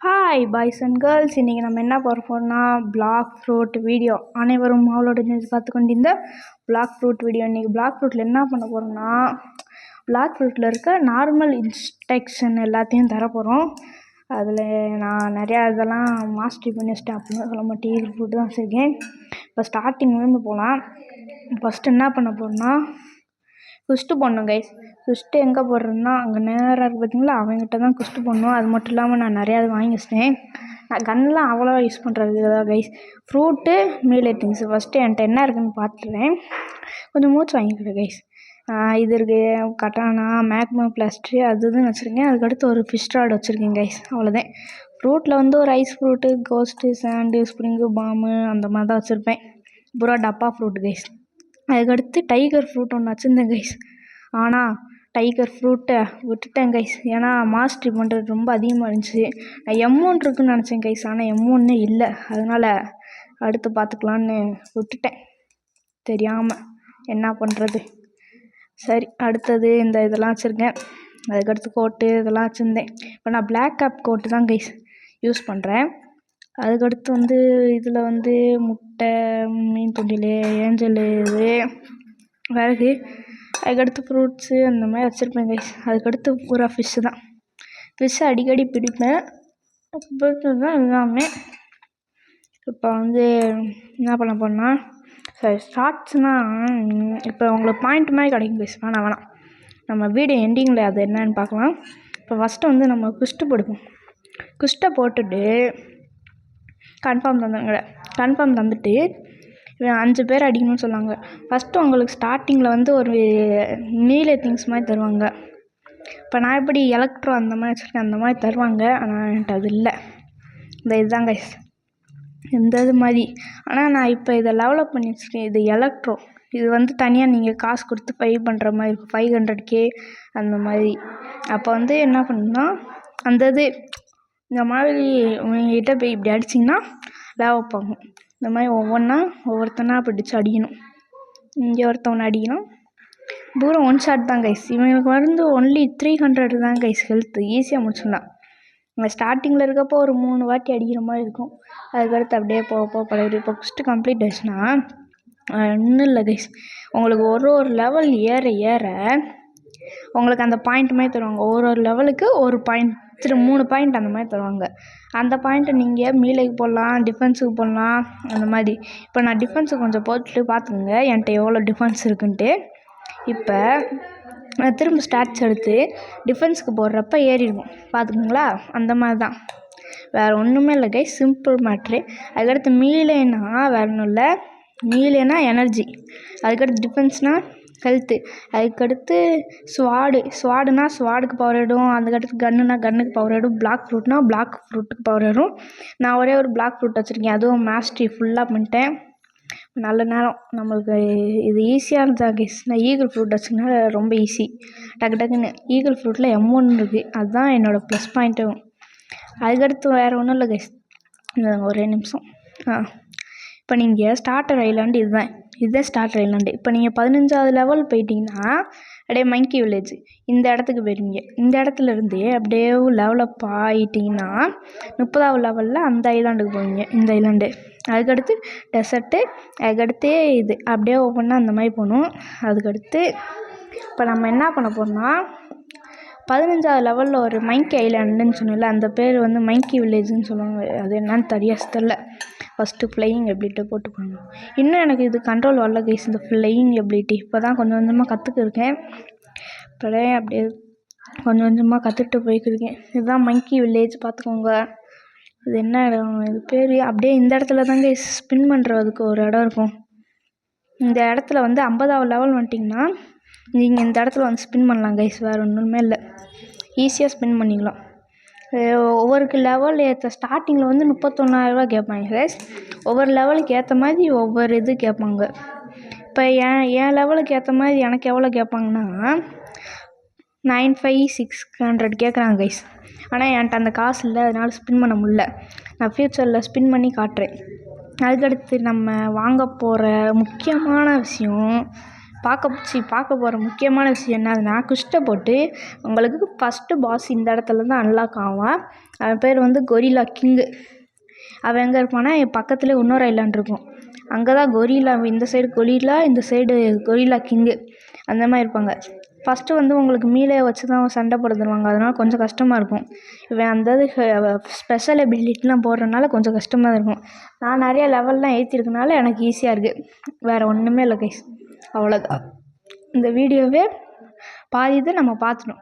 Hi boys and girls, இன்றைக்கி நம்ம என்ன பார்க்க போகிறோம்னா பிளாக் ஃப்ரூட் வீடியோ. அனைவரும் அவளோட நியூஸ் பார்த்து கொண்டிருந்த பிளாக் ஃப்ரூட் வீடியோ. இன்றைக்கி பிளாக் ஃப்ரூட்டில் என்ன பண்ண போகிறோம்னா பிளாக் ஃப்ரூட்டில் இருக்க நார்மல் இன்ஸ்ட்ரக்ஷன் எல்லாத்தையும் தரப்போகிறோம். அதில் நான் நிறையா இதெல்லாம் மாஸ்டரி பண்ணி வச்சிட்டேன் அப்படின்னு சொல்ல மாட்டேன். ஈகிள் ஃப்ரூட் தான் வச்சுருக்கேன். இப்போ ஸ்டார்டிங்லேருந்து போகலாம். ஃபஸ்ட்டு என்ன பண்ண போகிறோம்னா குஸ்ட்டு போடணும் கைஸ். குஸ்ட்டு எங்கே போடுறதுன்னா அங்கே நேராக இருக்குது பார்த்தீங்களா, அவங்ககிட்ட தான் குஸ்ட்டு போடணும். அது மட்டும் இல்லாமல் நான் நிறையா இது வாங்கி வச்சிட்டேன். நான் கன்லாம் அவ்வளோவா யூஸ் பண்ணுறது இதான் guys. Fruit meal things first என்கிட்ட என்ன இருக்குதுன்னு பார்த்துருவேன். கொஞ்சம் மூச்சு வாங்கிக்கிறேன் கைஸ். இது இருக்குது கட்டானா மேக்மா பிளாஸ்ட்ரி அது இதுன்னு வச்சுருக்கேன். அதுக்கடுத்து ஒரு ஃபிஷ் ராட் வச்சுருக்கேன் கைஸ். அவ்வளோதான். ஃப்ரூட்டில் வந்து ஒரு ice fruit, ghost, sand, spring, bomb அந்த மாதிரி தான் வச்சுருப்பேன். அப்புறம் டப்பா ஃப்ரூட் கைஸ். அதுக்கடுத்து டைகர் ஃப்ரூட் ஒன்று வச்சுருந்தேன் கைஸ். ஆனால் டைகர் ஃப்ரூட்டை விட்டுட்டேன் கைஸ். ஏன்னா மாஸ்டரி பண்ணுறது ரொம்ப அதிகமாக இருந்துச்சு. நான் M1 இருக்குன்னு நினச்சேன் கைஸ். ஆனால் M1 இல்லை. அதனால் அடுத்து பார்த்துக்கலான்னு விட்டுட்டேன். தெரியாமல் என்ன பண்ணுறது. சரி, அடுத்தது இந்த இதெல்லாம் வச்சுருக்கேன். அதுக்கடுத்து கோட்டு இதெல்லாம் வச்சுருந்தேன். இப்போ நான் பிளாக் கேப் கோட்டு தான் கைஸ் யூஸ் பண்ணுறேன். அதுக்கடுத்து வந்து இதில் வந்து முட்டை, மீன் தொண்டில், ஏஞ்சல், இது விறகு, அதுக்கடுத்து ஃப்ரூட்ஸு அந்த மாதிரி வச்சுருப்பேன் கைஸ். அதுக்கடுத்து பூரா ஃபிஷ்ஷு தான். ஃபிஷ்ஷை அடிக்கடி பிடிப்பேன். பிடிச்சது தான் எல்லாமே. இப்போ வந்து என்ன பண்ண போகிறேன்னா சரி ஷார்ட்ஸ்னால் இப்போ உங்களுக்கு பாயிண்ட் மாதிரி கிடைக்கும் கைஸ். வேணாம் நம்ம வீடியோ எண்டிங்கில் அது என்னன்னு பார்க்கலாம். இப்போ ஃபஸ்ட்டு வந்து நம்ம குஸ்ட்டு போடுவோம். குஸ்ட்டை போட்டுட்டு கன்ஃபார்ம் தந்துட்டு 5 பேர் அடிக்கணும்னு சொன்னாங்க. ஃபஸ்ட்டு உங்களுக்கு ஸ்டார்டிங்கில் வந்து ஒரு மீலே திங்ஸ் மாதிரி தருவாங்க. இப்போ நான் எப்படி எலக்ட்ரோ அந்த மாதிரி வச்சுருக்கேன், அந்த மாதிரி தருவாங்க. ஆனால் என்கிட்ட அது இல்லை. இந்த இதுதான் கைஸ், இந்த இது மாதிரி. ஆனால் நான் இப்போ இதை டெவலப் பண்ணி வச்சுருக்கேன். இது எலக்ட்ரோ. இது வந்து தனியாக நீங்கள் காசு கொடுத்து பை பண்ணுற மாதிரி இருக்கும். 500K அந்த மாதிரி. அப்போ வந்து என்ன பண்ணுன்னா அந்த இது இந்த மாதிரி உங்கள்கிட்ட போய் இப்படி அடிச்சிங்கன்னா டெவலப் ஆகும். இந்த மாதிரி ஒவ்வொருத்தனா பிடிச்சி அடிக்கணும். இங்கே ஒருத்தவனை அடிக்கணும். தூரம் 1 ஷாட் தான் கைஸ். இவங்களுக்கு வந்து ஒன்லி 300 தான் கைஸ் ஹெல்த்து. ஈஸியாக முடிச்சிடலாம். நம்ம ஸ்டார்டிங்கில் இருக்கப்போ ஒரு 3 வாட்டி அடிக்கிற மாதிரி இருக்கும். அதுக்கடுத்து அப்படியே போக பழகிடும். இப்போ ஃபஸ்ட்டு கம்ப்ளீட் ஆச்சுன்னா ஒன்றும் இல்லை கைஸ். உங்களுக்கு ஒரு லெவல் ஏற உங்களுக்கு அந்த பாயிண்ட் மாதிரி தருவாங்க. ஒரு லெவலுக்கு ஒரு பாயிண்ட் 3 பாயிண்ட் அந்த மாதிரி தருவாங்க. அந்த பாயிண்ட்டை நீங்கள் மீலைக்கு போடலாம், டிஃபென்ஸுக்கு போடலாம், அந்த மாதிரி. இப்போ நான் டிஃபென்ஸுக்கு கொஞ்சம் போட்டுட்டு பார்த்துக்குங்க என்கிட்ட எவ்வளோ டிஃபென்ஸ் இருக்குன்ட்டு. இப்போ நான் திரும்ப ஸ்டாட்ஸ் எடுத்து டிஃபென்ஸுக்கு போடுறப்ப ஏறிடுவோம் பார்த்துக்குங்களா. அந்த மாதிரி தான், வேறு ஒன்றுமே இல்லை கைஸ். Simple matter. அதுக்கடுத்து மீலேனா வேறு ஒன்றும் இல்லை. மீலேனா எனர்ஜி, அதுக்கடுத்து டிஃபென்ஸ்னால் ஹெல்த்து, அதுக்கடுத்து ஸ்வாடுனா ஸ்வாடுக்கு பவர் ஆகிடும். அதுக்கடுத்து கன்னுனா கன்னுக்கு பவர் ஆகிடும். பிளாக் ஃப்ரூட்னா பிளாக் ஃப்ரூட்டுக்கு பவர் ஆகிடும். நான் ஒரே ஒரு பிளாக் ஃப்ரூட் வச்சுருக்கேன். அதுவும் மாஸ்டரி ஃபுல்லாக பண்ணிட்டேன். நல்ல நேரம் நம்மளுக்கு இது ஈஸியாக இருந்தா கைஸ். நான் ஈகிள் ஃப்ரூட் வச்சுருந்தா ரொம்ப ஈஸி. டக்குன்னு ஈகிள் ஃப்ரூட்டில் M1 இருக்குது. அதுதான் என்னோடய ப்ளஸ் பாயிண்ட்டும். அதுக்கடுத்து வேறு ஒன்றும் இல்லை கைஸ். ஒரே நிமிஷம். இப்போ நீங்கள் ஸ்டார்டர் ஐலாண்டு இதுதான் ஸ்டார்டர் ஐலாண்டு. இப்போ நீங்கள் 15வது லெவல் போயிட்டீங்கன்னா அப்படியே மங்கி வில்லேஜ் இந்த இடத்துக்கு போயிடுவீங்க. இந்த இடத்துல இருந்து அப்படியே லெவலப் ஆகிட்டிங்கன்னா 30வது லெவலில் அந்த ஐலாண்டுக்கு போவீங்க. இந்த ஐலாண்டு, அதுக்கடுத்து டெசர்ட்டு, அதுக்கடுத்து இது அப்படியே ஒவ்வொன்றா அந்த மாதிரி போகணும். அதுக்கடுத்து இப்போ நம்ம என்ன பண்ண போகிறோம்னா 15வது லெவலில் ஒரு மங்கி ஐலாண்டுன்னு சொன்னல, அந்த பேர் வந்து மங்கி வில்லேஜ்னு சொல்லுவாங்க. அது என்னன்னு தெரில. ஃபஸ்ட்டு ஃப்ளையிங் எபிலிட்டி போட்டுக்கோங்க. இன்னும் எனக்கு இது கண்ட்ரோல் வரல கைஸ், இந்த ஃப்ளையிங் எபிலிட்டி. இப்போ தான் கொஞ்சம் கொஞ்சமாக கற்றுக்கிருக்கேன். இப்போதான் அப்படியே கொஞ்சம் கொஞ்சமாக கற்றுக்கிட்டு போய்க்கிருக்கேன். இதுதான் மங்கி வில்லேஜ் பார்த்துக்கோங்க. இது என்ன இடம், இது பேர் அப்படியே இந்த இடத்துல தான் கைஸ் ஸ்பின் பண்ணுறதுக்கு ஒரு இடம் இருக்கும். இந்த இடத்துல வந்து 50வது லெவல் வந்துட்டிங்கன்னா நீங்கள் இந்த இடத்துல வந்து ஸ்பின் பண்ணலாம் கைஸ். வேறு ஒன்றுமே இல்லை, ஈஸியாக ஸ்பின் பண்ணிக்கலாம். ஒவ்வொரு லெவல் ஏற்ற ஸ்டார்டிங்கில் வந்து 31,000 கேட்பாங்க கைஸ். ஒவ்வொரு லெவலுக்கு ஏற்ற மாதிரி ஒவ்வொரு இது கேட்பாங்க. இப்போ என் லெவலுக்கு ஏற்ற மாதிரி எனக்கு எவ்வளோ கேட்பாங்கன்னா 95,600 கேட்குறாங்க கைஸ். ஆனால் என்கிட்ட அந்த காசு இல்லை, அதனால் ஸ்பின் பண்ண முடியல. நான் ஃப்யூச்சரில் ஸ்பின் பண்ணி காட்டுறேன். அதுக்கடுத்து நம்ம வாங்க போகிற முக்கியமான விஷயம் பார்க்க போகிற முக்கியமான விஷயம் என்னதுன்னா, குஸ்ட்டை போட்டு உங்களுக்கு ஃபஸ்ட்டு பாஸ் இந்த இடத்துல தான் அன்லாக் ஆவான். அவன் பேர் வந்து கொரில்லா கிங்கு. அவன் எங்கே இருப்பான்னா, என் பக்கத்துலேயே இன்னொரு ஐலாண்ட் இருக்கும். அங்கே தான் கொரில்லா, இந்த சைடு கொரில்லா, இந்த சைடு கொரில்லா கிங்கு அந்த மாதிரி இருப்பாங்க. ஃபஸ்ட்டு வந்து உங்களுக்கு மீலே வச்சு தான் சண்டை போட தருவாங்க. அதனால் கொஞ்சம் கஷ்டமாக இருக்கும். இவன் அந்த ஸ்பெஷல் எபிலிட்டிலாம் போடுறதுனால கொஞ்சம் கஷ்டமாக தான் இருக்கும். நான் நிறைய லெவல்லாம் ஏற்றிருக்கனால எனக்கு ஈஸியாக இருக்குது. வேறு ஒன்றுமே இல்லை கைஸ், அவ்வளோதான். இந்த வீடியோவே பாதி இதை நம்ம பார்த்துட்டோம்.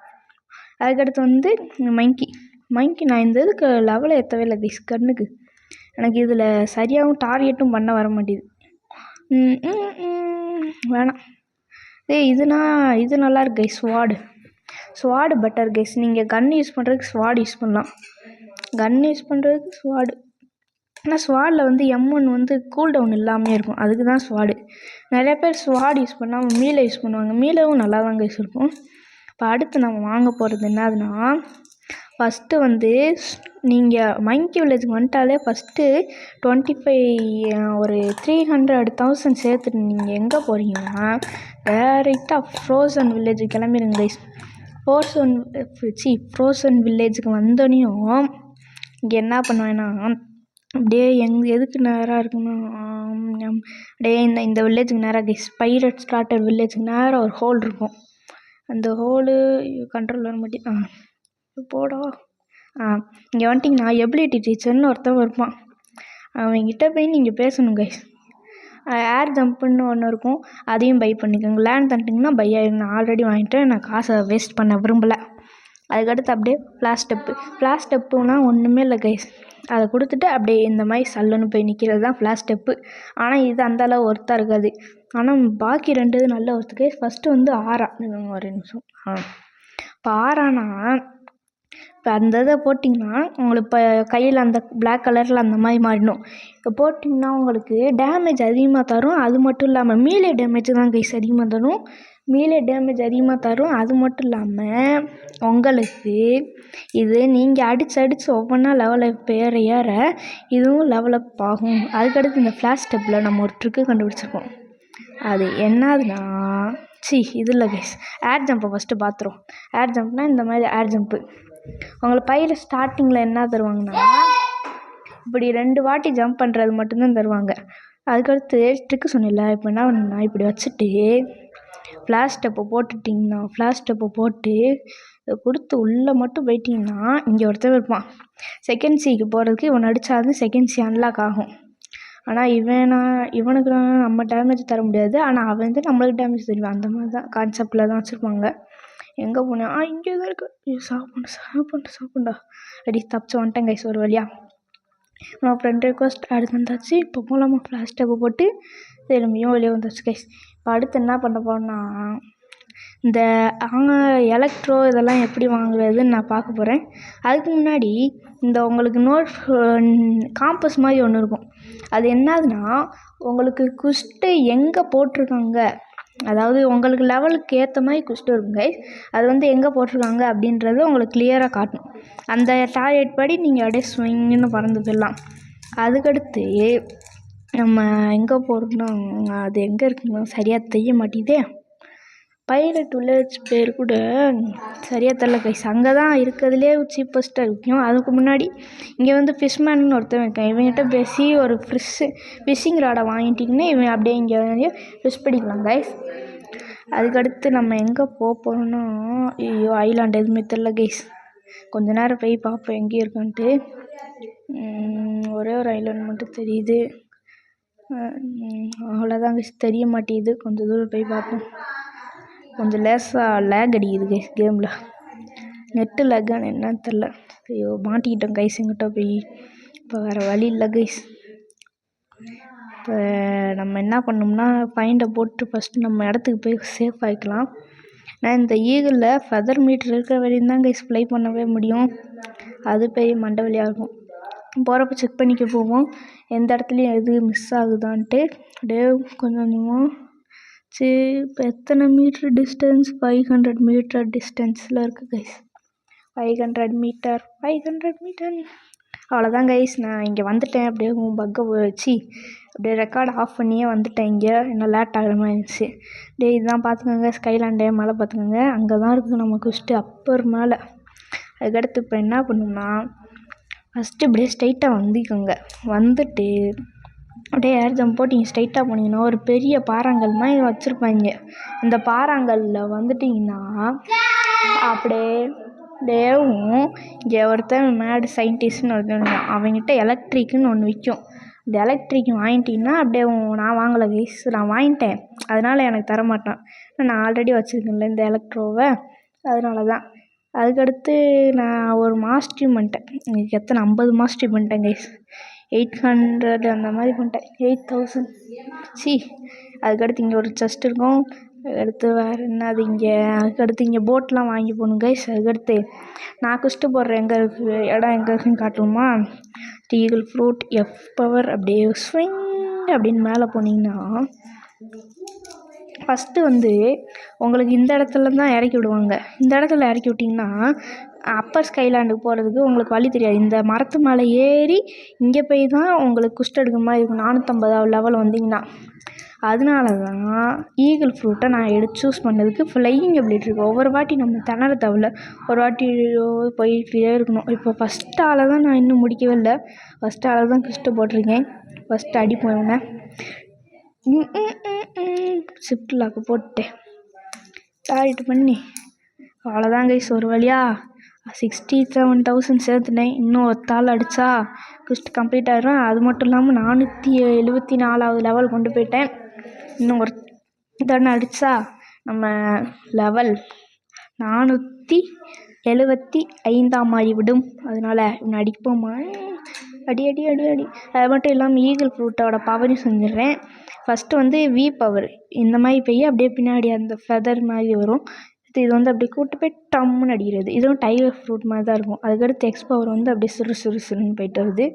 அதுக்கடுத்து வந்து மங்கி நான் இந்த இதுக்கு லெவலை ஏற்றவே இல்லை கைஸ். கண்ணுக்கு எனக்கு இதில் சரியாகவும் டார்கெட்டும் பண்ண வர மாட்டேது. வேணாம். இது நல்லா இருக்கு கைஸ். Sword better guys. நீங்கள் கன் யூஸ் பண்ணுறதுக்கு ஸ்வாடு யூஸ் பண்ணலாம். ஆனால் ஸ்வாடில் வந்து M1 வந்து கூல் டவுன் இல்லாமல் இருக்கும். அதுக்கு தான் ஸ்வாடு. நிறைய பேர் ஸ்வாடு யூஸ் பண்ணாமல் மீலை யூஸ் பண்ணுவாங்க. மீலவும் நல்லா தான் கைஸ் இருக்கும். இப்போ அடுத்து நம்ம வாங்க போகிறது என்னதுன்னா, ஃபஸ்ட்டு வந்து நீங்கள் மங்கி வில்லேஜுக்கு வந்துட்டாலே ஃபஸ்ட்டு 25 ஒரு 300,000 சேர்த்துட்டு நீங்கள் எங்கே போகிறீங்கன்னா, டேரெக்டாக ஃப்ரோசன் வில்லேஜுக்கு கிளம்பிடுங்க கைஸ். ஃப்ரோசன் வில்லேஜுக்கு வந்தோடனையும் இங்கே என்ன பண்ணுவேன்னா, அப்படியே எதுக்கு நேராக இருக்குன்னா, அப்படியே இந்த வில்லேஜுக்கு நேராக கைஸ், பைரட் ஸ்டார்டர் வில்லேஜுக்கு நேராக ஒரு ஹோல் இருக்கும். அந்த ஹோலு கண்ட்ரோல் வர மாட்டேன். போடா. இங்கே வந்துட்டிங்கன்னா எபிலிட்டி டீச்சர்னு ஒருத்தவன் இருப்பான். அவங்ககிட்ட போய் நீங்கள் பேசணும் கைஸ். ஏர் ஜம்ப்புன்னு ஒன்று இருக்கும், அதையும் பை பண்ணிக்கோங்க. லேண்ட் தந்துட்டிங்கன்னா பை ஆகிடும். நான் ஆல்ரெடி வாங்கிட்டேன், நான் காசை வேஸ்ட் பண்ண விரும்பலை. அதுக்கடுத்து அப்படியே ஃப்ளாஷ் ஸ்டெப்புனா ஒன்றுமே இல்லை கைஸ். அதை கொடுத்துட்டு அப்படியே இந்த மாதிரி சல்லுன்னு போய் நிற்கிறது தான் ஃப்ளாஷ் ஸ்டெப்பு. ஆனால் இது அந்தளவு ஒர்த்தாக இருக்காது. ஆனால் பாக்கி 2 இது நல்ல ஒர்த்து கைஸ். ஃபஸ்ட்டு வந்து ஆரா, ஒரு நிமிஷம். இப்போ ஆரானா, இப்போ அந்த இதை போட்டிங்கன்னா உங்களுக்கு இப்போ கையில் அந்த பிளாக் கலரில் அந்த மாதிரி மாறிடும். இப்போ போட்டிங்கன்னா உங்களுக்கு டேமேஜ் அதிகமாக தரும். அது மட்டும் இல்லாமல் மீலே டேமேஜ் தான் கைஸ் அதிகமாக தரும். அது மட்டும் இல்லாமல் உங்களுக்கு இது நீங்கள் அடித்து ஒவ்வொன்றா லெவலப் ஏற இதுவும் லெவலப் ஆகும். அதுக்கடுத்து இந்த ஃப்ளாஷ் ஸ்டெப்பில் நம்ம ஒரு ட்ரிக்கு கண்டுபிடிச்சிருக்கோம். அது என்னதுன்னா, இது இல்லை கைஸ், ஏர் ஜம்பை ஃபஸ்ட்டு பார்த்துரும். ஏர் ஜம்ப்னால் இந்த மாதிரி ஏர் ஜம்ப்பு உங்களுக்கு பையில் ஸ்டார்டிங்கில் என்ன தருவாங்கன்னா, இப்படி 2 வாட்டி ஜம்ப் பண்ணுறது மட்டும்தான் தருவாங்க. அதுக்கடுத்து ட்ரிக்கு சொன்னில்ல, இப்போ என்ன பண்ணணும்னா, இப்படி வச்சுட்டு ஃப்ளாஷ் ஸ்டெப்பை போட்டு இதை கொடுத்து உள்ளே மட்டும் போயிட்டிங்கன்னா இங்கே ஒருத்தர் இருப்பான். செகண்ட் சிக்கு போகிறதுக்கு இவன் அடித்தாது செகண்ட் சி அன்லாக் ஆகும். ஆனால் இவனுக்கு நம்ம டேமேஜ் தர முடியாது. ஆனால் அவன் வந்து நம்மளுக்கு டேமேஜ் தருவான். அந்த மாதிரி தான் கான்செப்டில் தான் வச்சுருப்பாங்க. எங்கே போனேன்? இங்கே தான் இருக்கு. சாப்பிண்டா அடி தப்பிச்சு வந்துட்டேன் கைஸ் ஒரு வழியாக. நான் ஃப்ரெண்ட் ரெக்வஸ்ட் அடுத்து வந்தாச்சு. இப்போ போகலாமா? ஃப்ளாஷ் டேப்பு போட்டு திரும்பியும் வெளியே வந்துச்சு கைஸ். இப்போ அடுத்து என்ன பண்ண போகிறேன்னா, இந்த எலக்ட்ரோ இதெல்லாம் எப்படி வாங்குறதுன்னு நான் பார்க்க போகிறேன். அதுக்கு முன்னாடி இந்த உங்களுக்கு காம்பஸ் மாதிரி ஒன்று இருக்கும். அது என்னதுன்னா, உங்களுக்கு குஸ்ட்டு எங்கே போட்டிருக்காங்க, அதாவது உங்களுக்கு லெவலுக்கு ஏற்ற மாதிரி குஸ்ட்டு இருக்கும் கைஸ். அது வந்து எங்கே போட்டிருக்காங்க அப்படின்றது உங்களுக்கு கிளியராக காட்டணும். அந்த டார்கெட் படி நீங்கள் அப்படியே ஸ்விங்குன்னு பறந்து போயிடலாம். அதுக்கடுத்து நம்ம எங்கே போகிறோம்னா, அது எங்கே இருக்குங்க சரியாக தெரிய மாட்டேதே. பைரட் வில்லேஜ் பேர் கூட சரியாக தெரில கைஸ். அங்கே தான் இருக்கிறதுலே சீப்பஸ்ட்டாக இருக்கும். அதுக்கு முன்னாடி இங்கே வந்து ஃபிஷ்மேன்னு ஒருத்தன் இருக்கான். இவங்ககிட்ட பேசி ஒரு ஃபிஷ்ஷிங் ராடை வாங்கிட்டிங்கன்னா இவன் அப்படியே இங்கே ஃபிஷ் பிடிக்கலாம் கைஸ். அதுக்கடுத்து நம்ம எங்கே போகிறோன்னா, ஐலாண்ட் எதுவுமே தெரில கைஸ். கொஞ்ச நேரம் போய் பார்ப்போம் எங்கே இருக்கான்ட்டு. ஒரே ஒரு ஐலாண்ட் மட்டும் தெரியுது. அவ்வளோதான் கைஸ், தெரிய மாட்டேங்குது. கொஞ்சம் தூரம் போய் பார்ப்போம். கொஞ்சம் லேசாக லேக் அடிக்குது கைஸ் கேமில். நெட்டு லேக்கான என்னன்னு தெரில. ஐயோ மாட்டிக்கிட்டோம் கைஸ் எங்கிட்ட போய். இப்போ வேறு வழி இல்லை கைஸ். இப்போ நம்ம என்ன பண்ணோம்னா, ஃபைண்டை போட்டு ஃபஸ்ட்டு நம்ம இடத்துக்கு போய் சேஃப் ஆகிக்கலாம். நான் இந்த ஈகிளில் ஃபெதர் மீட்டர் இருக்கிற வரையும் தான் கைஸ் ப்ளே பண்ணவே முடியும். அது பெரிய மண்டை வலியாக இருக்கும். போகிறப்ப செக் பண்ணிக்க போவோம் எந்த இடத்துலையும் எது மிஸ் ஆகுதான்ட்டு. அப்படியே கொஞ்சம் கொஞ்சமாக இப்போ எத்தனை மீட்ரு டிஸ்டன்ஸ்? 500 மீட்டர் டிஸ்டன்ஸில் இருக்குது கைஸ். 500 மீட்டர் அவ்வளோதான் கைஸ், நான் இங்கே வந்துட்டேன். அப்படியே பக்கை வச்சு அப்படியே ரெக்கார்ட் ஆஃப் பண்ணியே வந்துட்டேன். இங்கே இன்னும் லேட் ஆகிற மாதிரி இருந்துச்சு. இதுதான் பார்த்துக்கோங்க ஸ்கைலாண்டே மலை பார்த்துக்கோங்க. அங்கே தான் இருக்குது நம்ம குஸ்ட்டு அப்பர் மேலே. அதுக்கடுத்து இப்போ என்ன பண்ணணும்னா ஃபஸ்ட்டு இப்படியே ஸ்ட்ரைட்டாக வந்துக்கோங்க. வந்துட்டு அப்படியே ஏர் ஜம்ப் போட்டு நீங்கள் ஸ்ட்ரைட்டாக போனீங்கன்னா ஒரு பெரிய பாறாங்கல் மாதிரி வச்சுருப்பாங்க. இந்த பாறாங்கல்லில் வந்துட்டிங்கன்னா அப்படியே டேவும் இங்கே ஒருத்தன் மேடு சயின்டிஸ்ட்னு ஒருத்தன் அவங்ககிட்ட எலக்ட்ரிக்குன்னு ஒன்று விற்கும். இந்த எலக்ட்ரிக் வாங்கிட்டீங்கன்னா அப்படியே நான் வாங்கலை கைஸ், நான் வாங்கிட்டேன். அதனால் எனக்கு தரமாட்டேன். நான் ஆல்ரெடி வச்சுருக்கேன்ல இந்த எலக்ட்ரோவை, அதனால தான். அதுக்கடுத்து நான் ஒரு மாஸ்ட்ரி பண்ணிட்டேன். எனக்கு எத்தனை 50 மாஸ்ட்ரி பண்ணிட்டேன் கைஸ். 800 அந்த மாதிரி பண்ணிட்டேன். 8000 சி. அதுக்கடுத்து இங்கே ஒரு செஸ்ட் இருக்கும். அதுக்கடுத்து வேறு என்னது இங்கே, அதுக்கடுத்து இங்கே போட்லாம் வாங்கி போகணும் கைஸ். அதுக்கடுத்து நான் குஸ்ட்டு போடுற எங்கே இருக்குது இடம் எங்கே இருக்குதுன்னு காட்டணுமா? ஈகிள் ஃப்ரூட் எஃப் பவர் அப்படியே ஸ்விங் அப்படின்னு மேலே போனீங்கன்னா ஃபஸ்ட்டு வந்து உங்களுக்கு இந்த இடத்துல தான் இறக்கி விடுவாங்க. இந்த இடத்துல இறக்கி விட்டிங்கன்னா அப்பர் ஸ்கைலாண்டுக்கு போகிறதுக்கு உங்களுக்கு வழி தெரியாது. இந்த மரத்து மேலே ஏறி இங்கே போய் தான் உங்களுக்கு குஸ்ட் எடுக்கிற மாதிரி இருக்கும் 450 லெவல் வந்தீங்கன்னா. அதனால தான் ஈகிள் ஃப்ரூட்டை நான் சூஸ் பண்ணதுக்கு ஃப்ளையிங் எபிலிட்டி இருக்குது. ஒவ்வொரு வாட்டி நம்ம திணற தேவையில்ல, ஒரு வாட்டி போயிட்டே இருக்கணும். இப்போ ஃபஸ்ட் ஆளை தான் நான் இன்னும் முடிக்கவே இல்லை. ஃபஸ்ட் ஆளை தான் குஸ்ட்டு போட்டிருக்கேன். ஃபஸ்ட்டு அடி போவேன். ஷிஃப்ட் லாக்கு போட்டுட்டேன். டார்கெட் பண்ணி அவ்வளோதான் கைஸ். ஒரு வழியாக 67,000 சேர்த்துட்டேன். இன்னும் ஒத்தாள் அடித்தா குஸ்ட் கம்ப்ளீட் ஆகிடும். அது மட்டும் இல்லாமல் 474வது லெவல் கொண்டு போயிட்டேன். இன்னும் ஒரு தடவை அடித்தா நம்ம லெவல் 475 ஆகிவிடும். அதனால் இவனை அடிப்போமா? அடி அடி அடி அடி. அது மட்டும் இல்லாமல் ஈகிள் ஃப்ரூட்டோட பவரையும் செஞ்சிடுறேன். ஃபஸ்ட்டு வந்து வி பவர் இந்த மாதிரி போய் அப்படியே பின்னாடி அந்த ஃபெதர் மாதிரி வரும். இது வந்து அப்படியே கூட்டு போய் டம்முன்னு அடிக்கிறது. இதுவும் டைகர் ஃப்ரூட் மாதிரி தான் இருக்கும். அதுக்கடுத்து எக்ஸ் பவர் வந்து அப்படியே சிறுன்னு போயிட்டு வருது.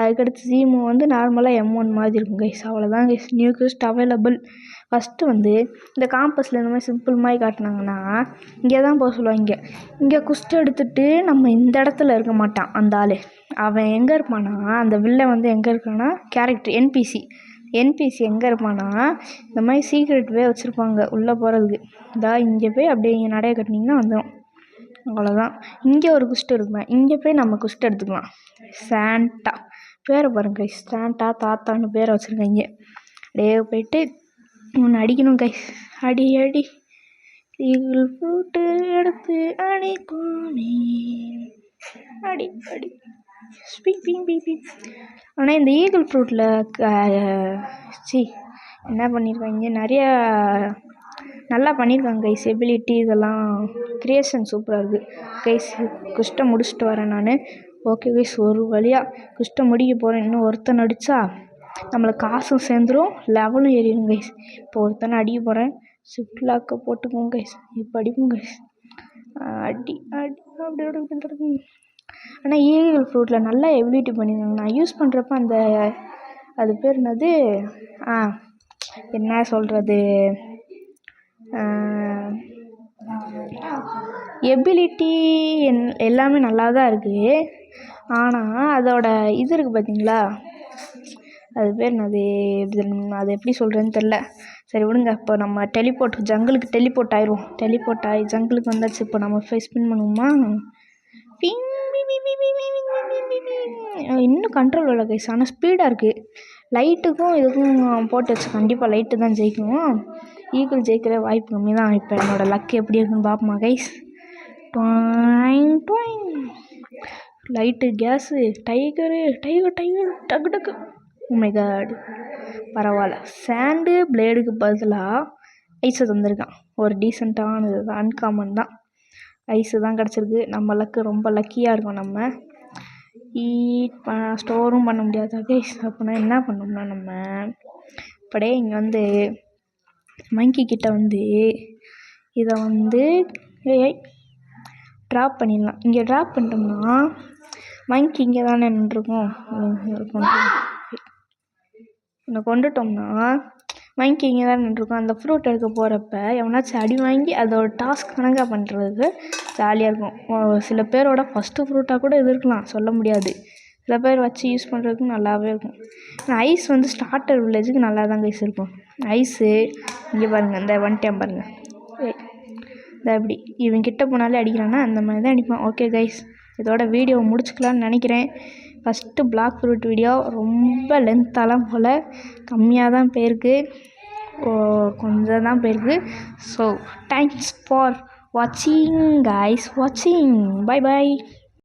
அதுக்கடுத்து ஜீமோ வந்து நார்மலாக M1 மாதிரி இருக்கும் கைஸ். அவ்வளோதான் guys. New quest available. First வந்து இந்த காம்பஸில் இந்த மாதிரி சிம்பிள் மாதிரி காட்டினாங்கன்னா இங்கே தான் போக சொல்லுவாங்க. இங்கே குஸ்ட் எடுத்துகிட்டு நம்ம இந்த இடத்துல இருக்க மாட்டான் அந்த ஆள். அவன் எங்கே இருப்பானா, அந்த வில்லை வந்து எங்கே இருக்கான்னா கேரக்டர் என்பிசி எங்கே இருப்பானா இந்த மாதிரி சீக்ரெட் வே வச்சுருப்பாங்க உள்ளே போகிறதுக்கு. இங்கே போய் அப்படியே இங்கே நடைய கட்டினீங்கன்னா வந்துடும். அவ்வளோதான். இங்கே ஒரு குஸ்ட் இருக்குமே, இங்கே போய் நம்ம குஸ்ட் எடுத்துக்கலாம். சாண்டா பேரை பாருங்க கைஸ், சாண்டா தாத்தான்னு பேரை வச்சுருக்காங்க. அப்படியே போயிட்டு ஒன்று அடிக்கணும் கைஸ். அடி அடி ஈகிள் ஃப்ரூட்டு எடுத்து அடிக்கோனே அடி அடி ஸ்பீங். ஆனால் இந்த ஈகிள் ஃப்ரூட்டில் என்ன பண்ணியிருக்காங்க, நிறையா நல்லா பண்ணியிருக்காங்க கைஸ். எபிலிட்டி இதெல்லாம் க்ரியேஷன் சூப்பராக இருக்குது கைஸ். குஸ்ட்டை முடிச்சுட்டு வரேன் நான். ஓகே கைஸ், ஒரு வழியாக குஸ்ட்டை முடிக்க போகிறேன். இன்னும் ஒருத்தன் அடித்தா நம்மளுக்கு காசும் சேர்ந்துடும், லெவலும் ஏறிடும் கைஸ். இப்போ ஒருத்தனை அடிக்க போகிறேன். ஷிஃப்ட் லாக்கை போட்டுக்கோங்க கைஸ். இப்போ அடிப்போம் கைஸ். அடி அடி அப்படி. ஆனால் ஈகிள் ஃப்ரூட்டில் நல்லா எபிலிட்டி பண்ணியிருக்காங்க. நான் யூஸ் பண்ணுறப்ப அந்த அது பேர் என்னது, என்ன சொல்கிறது, எபிலிட்டி எல்லாமே நல்லா தான் இருக்குது. ஆனால் அதோட இது இருக்குது பார்த்தீங்களா, அது பேர் என்னது, அது எப்படி சொல்கிறேன்னு தெரில. சரி விடுங்க. இப்போ நம்ம ஜங்குளுக்கு டெலிபோர்ட் ஆயிடுவோம். டெலிபோர்ட் ஆகி ஜங்குளுக்கு வந்தாச்சு. இப்போ நம்ம ஸ்பின் பண்ணுவோமா? இன்னும் கண்ட்ரோல் இல்லை கைஸ். ஆனால் ஸ்பீடாக இருக்குது. லைட்டுக்கும் இதுக்கும் போட்டு வச்சு கண்டிப்பாக லைட்டு தான் ஜெயிக்கும். ஈகிள் ஜெயிக்கிற வாய்ப்பு கம்மி தான். இப்போ என்னோடய லக் எப்படி இருக்குன்னு பார்ப்போமா கைஸ். லைட்டு, கேஸு, டைகர் டக்கு டக்கு. உமை காடு பரவாயில்ல. சாண்டு பிளேடுக்கு பதிலாக ஐஸை தந்திருக்கான். ஒரு டீசெண்டானது தான், அன்காமன் தான். ஐஸு தான் கிடச்சிருக்கு. நம்ம லக்கு ரொம்ப லக்கியாக இருக்கும். நம்ம ஸ்டோரும் பண்ண முடியாது கைஸ். அப்படின்னா என்ன பண்ணோம்னா நம்ம அப்படியே இங்கே வந்து மங்கி கிட்ட வந்து இதை வந்து ட்ராப் பண்ணிடலாம். இங்கே ட்ராப் பண்ணிட்டோம்னா மங்கி இங்கே தானே நின்றுருக்கும். இங்கே கொண்டுட்டோம்னா மங்கி இங்கே தான் நின்றுருக்கும். அந்த ஃப்ரூட் எடுக்க போகிறப்ப எவனாச்சும் அடி வாங்கி அதோட டாஸ்க் கணக்காக பண்ணுறதுக்கு ஜாலியாக இருக்கும். சில பேரோட ஃபஸ்ட்டு ஃப்ரூட்டாக கூட இது இருக்கலாம், சொல்ல முடியாது. சில பேர் வச்சு யூஸ் பண்ணுறதுக்கு நல்லாவே இருக்கும். ஐஸ் வந்து ஸ்டார்டர் வில்லேஜுக்கு நல்லா தான் கைஸ் இருக்கும். ஐஸு இங்கே பாருங்கள், இந்த வந்துட்டேன் பாருங்கள். இந்த அப்படி இவன் கிட்ட போனாலே அடிக்கிறான்னா அந்த மாதிரி தான் அடிப்பான். ஓகே கைஸ், இதோட வீடியோ முடிச்சுக்கலான்னு நினைக்கிறேன். ஃபஸ்ட்டு பிளாக் ஃப்ரூட் வீடியோ ரொம்ப லென்த்தாலாம் போல், கம்மியாக தான் போயிருக்கு, கொஞ்சம் தான் போயிருக்கு. So thanks for watching guys. Bye bye.